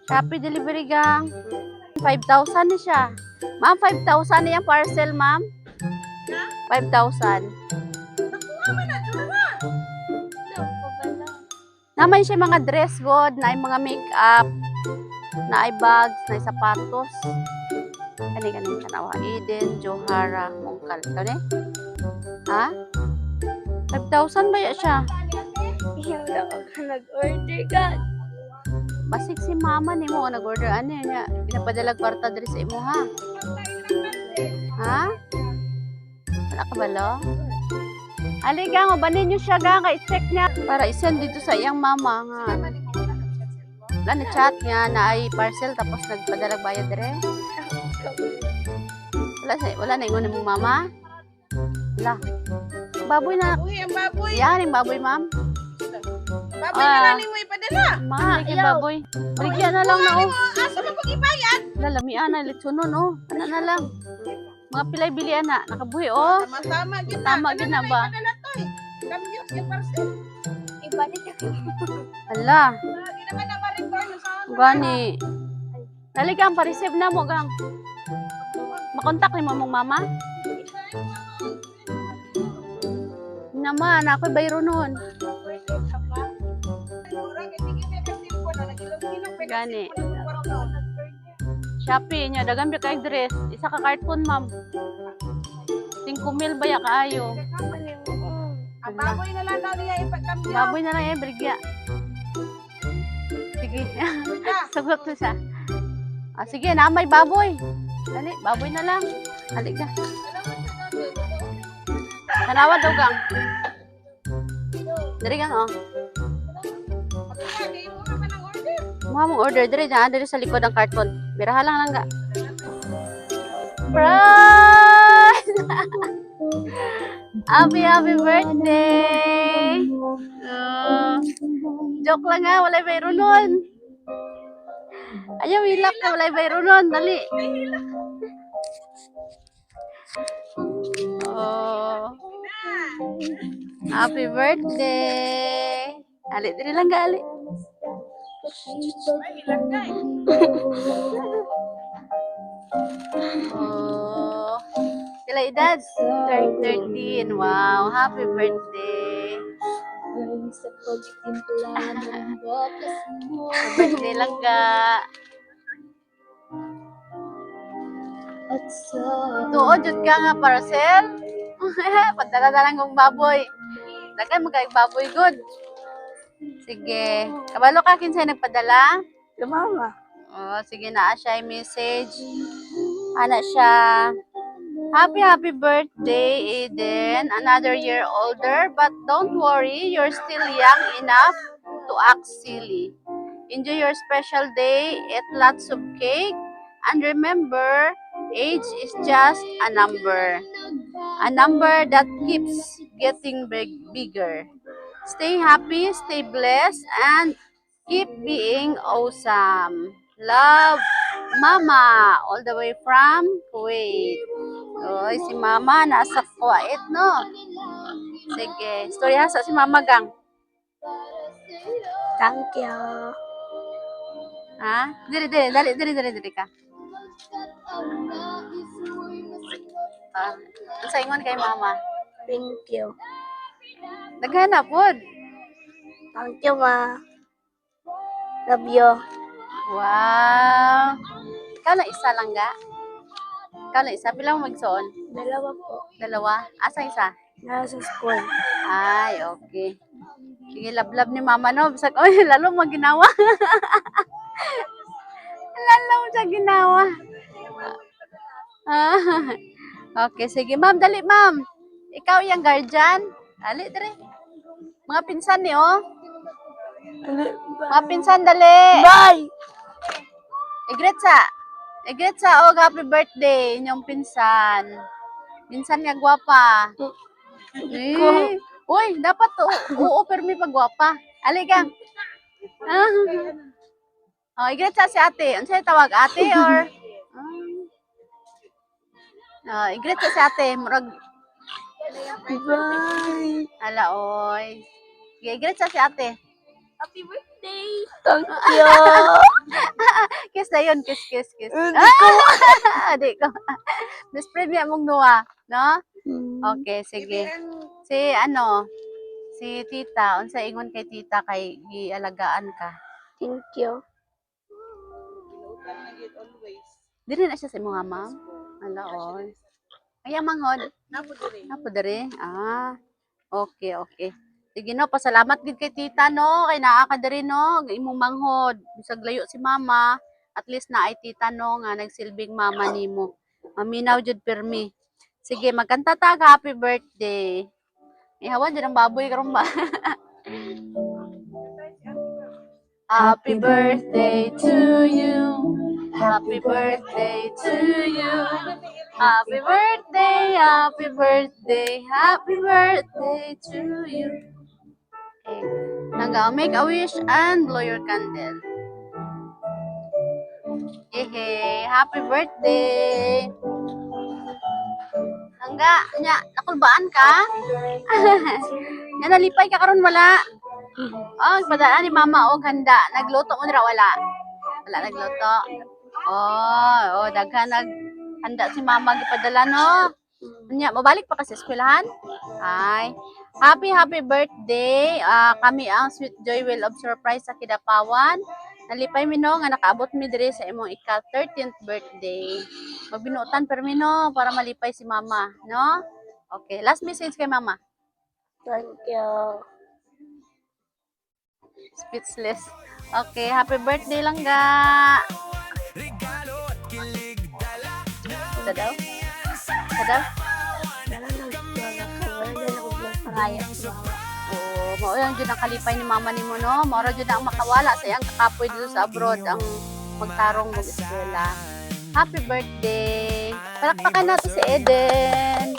Shopee delivery gang. 5,000 ni siya. Ma'am, 5,000 na yung parcel, ma'am. 5,000. Naman siya mga dress god, na mga makeup, na ay bags, na ay sapatos. Kani tanawa. Eden, Johara, Mongkal. Kani? Ha? 5,000 ba ya siya? Wala ka nag-order ka. Basig si mama ni mo nag-order ano niya. Pinapadala kwarta diri sa imo ha. Ha? Wala ka balo? Ali gang, ubanin niyo siya gang, i-check niya para i-send dito sa iyang mama nga. Wala na chat niya na ay parcel tapos nagpadala bayad dire. Wala na ingon mong mama. Wala. Baboy na. Uy, ang baboy. Yan yung baboy, ma'am. Baboy na lang mo ipadala. Mga baboy. Baligyan na lang na oh. Asa mo kong ibayad? Lalamian na litsunon oh. Ano na lang. Mga pilay bilian na nakabuhi oh. Tama-tama gid na. Tama gid na ba? Ipadala to eh. Cambio yung parcel. Ibalik ka. Hala. Hindi naman na ma-return sa akin. Gani. Dali kang pa-receive na mo gang. Makontak ni mo mong mama? Naman, ako'y bayro nun. Gani. Shopee niya, dagan biya kay dress. Isa ka carton, ma'am. 5,000 baya kaayo. Ang baboy na lang daw niya ipagkambyo. Baboy na lang yan, Brigya. Sige. Sagot na siya. Ah, sige, namay baboy. Dali, baboy na lang. Dali ka. Tanawa daw gang. Dari gang, oh. Mga mong order. Dari sa likod ng karton. Biraha lang lang ga. Surprise! Happy birthday! Joke lang nga, walay bayro nun. Ayaw, hilak ka, walay bayro nun. Dali. Oh. Happy birthday! Ali, diri lang gali. Oh. Sila edad? 13. Wow, happy birthday. Birthday lang ka. Tuod jud ka nga parcel. Padala na lang kong baboy. Dagan mo kay baboy good. Sige. Kabalo ka kinsay nagpadala? Mama. Oh, sige na siya yung message. Ana siya. Happy birthday, Eden. Another year older, but don't worry, you're still young enough to act silly. Enjoy your special day, eat lots of cake, and remember, age is just a number. A number that keeps getting bigger. Stay happy, stay blessed, and keep being awesome. Love, Mama, all the way from Kuwait. Oy, si Mama nasa Kuwait, no? Sige, storya sa si Mama gang. Thank you. Ha? Dali ka. Sa ingon kay Mama. Thank you. Daghana pod. Thank you, ma. Love you. Wow. Ikaw na isa lang ga? Ikaw na isa? Pila mo magsuon? Dalawa po. Dalawa? Asa isa? Nasa school. Ay, okay. Sige, lablab ni Mama, no? Bisag, oy, lalo mo ginawa. Lalo mo siya ginawa. Okay, sige. Ma'am, dali, ma'am. Ikaw yung guardian. Dali, dali. Mga pinsan ni, oh. Mga pinsan, dali. Bye! Igretsa, oh, happy birthday, inyong pinsan. Pinsan nga gwapa. Eh, uy, dapat to, u-offer mi pag gwapa. Aligang. Oh, igretsa si ate. Ano sa'yo tawag, ate or? Igretsa si ate. Murag. Bye! Ala, oy. Igretsa si ate. Happy birthday! Thank you! dayon, kiss. Hindi ko. Di ko. Best friend niya mong nuwa, no? Mm. Okay, sige. Ang Si tita, unsa ingon kay tita kay gialagaan ka? Thank you. Kinutan na yun always. Dili na siya sa imong ma'am. Ala oy. Ay manghod. Napo diri. Apo diri. Okay. Sige no, pasalamat gid kay tita no, kay naa ka diri no, imong manghod. Bisag layo si mama, at least na ay tita no nga nagsilbing mama nimo. Maminaw jud permi. Sige, magkanta ta ka, happy birthday. Ihawan jud ang baboy karon ba? Happy birthday to you. Happy birthday to you. Happy birthday, happy birthday, happy birthday to you. Okay. Nanga, make a wish and blow your candle. Hey, happy birthday. Nangga, nya, nakulbaan ka? Nya nalipay ka karon wala. Oh, padaan ni mama og handa. Nagluto mo dira wala. Wala nagluto. Oh, daghan handa si mama gipadala no. Nya, mabalik pa ka sa eskwelahan? Ay. Happy birthday. Kami ang Sweet Joy will of Surprise sa Kidapawan. Nalipay mi no nga nakaabot mi diri sa imong ika-13th birthday. Magbinutan per mi no para malipay si mama, no? Okay, last message kay mama. Thank you. Speechless. Okay, happy birthday lang ga. Ito daw? Wala na ako magparaya sa mama. Oo, mao lang jud ang kalipay ni mama nimo no. Mao ra jud ang makawala sa iyang kakapoy dito sa abroad ang magtarong mag eskwela. Happy birthday. Palakpakan nato si Eden.